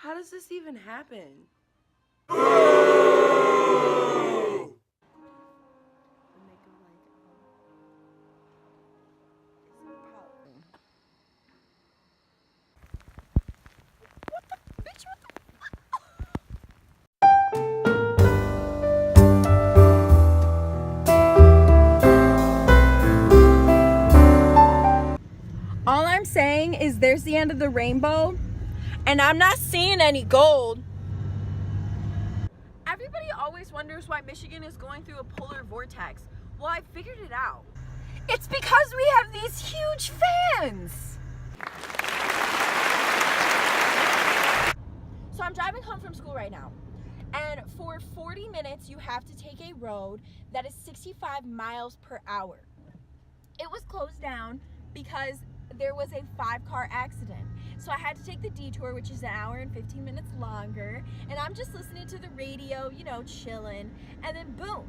How does this even happen? All I'm saying is there's the end of the rainbow, and I'm not seeing any gold. Everybody always wonders why Michigan is going through a polar vortex. Well, I figured it out. It's because we have these huge fans. So I'm driving home from school right now, and for 40 minutes you have to take a road that is 65 miles per hour. It was closed down because there was a 5-car accident. So I had to take the detour, which is an hour and 15 minutes longer, and I'm just listening to the radio, you know, chilling, and then boom,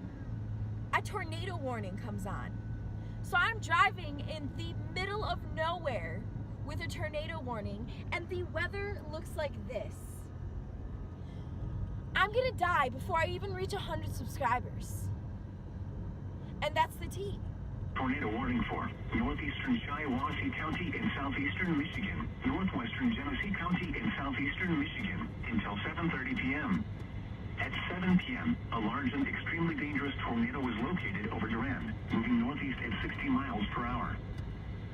a tornado warning comes on. So I'm driving in the middle of nowhere with a tornado warning, and the weather looks like this. I'm gonna die before I even reach 100 subscribers. And that's the tea. Tornado warning for northeastern Shiawassee County in southeastern Michigan, northwestern Genesee County in southeastern Michigan until 7:30 p.m. At 7 p.m., a large and extremely dangerous tornado was located over Durand, moving northeast at 60 miles per hour.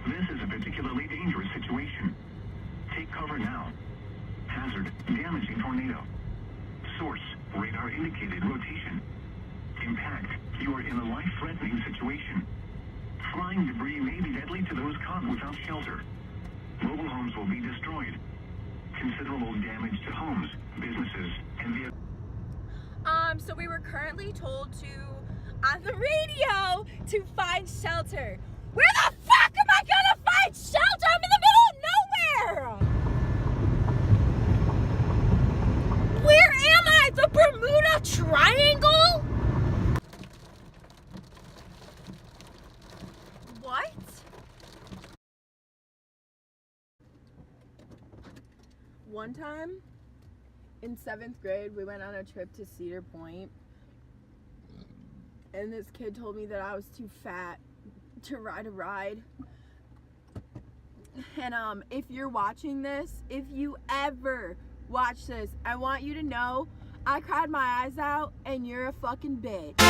This is a particularly dangerous situation. Take cover now. Hazard, damaging tornado. Source, radar indicated rotation. Impact, you are in a life-threatening situation. Flying debris may be deadly to those caught without shelter. Mobile homes will be destroyed. Considerable damage to homes, businesses, and vehicles. So we were currently told on the radio, to find shelter. Where the fuck am I gonna find shelter? I'm in the middle of nowhere! Where am I? The Bermuda Triangle? What? One time in 7th grade, we went on a trip to Cedar Point, and this kid told me that I was too fat to ride a ride. And if you're watching this, if you ever watch this, I want you to know I cried my eyes out, and you're a fucking bitch.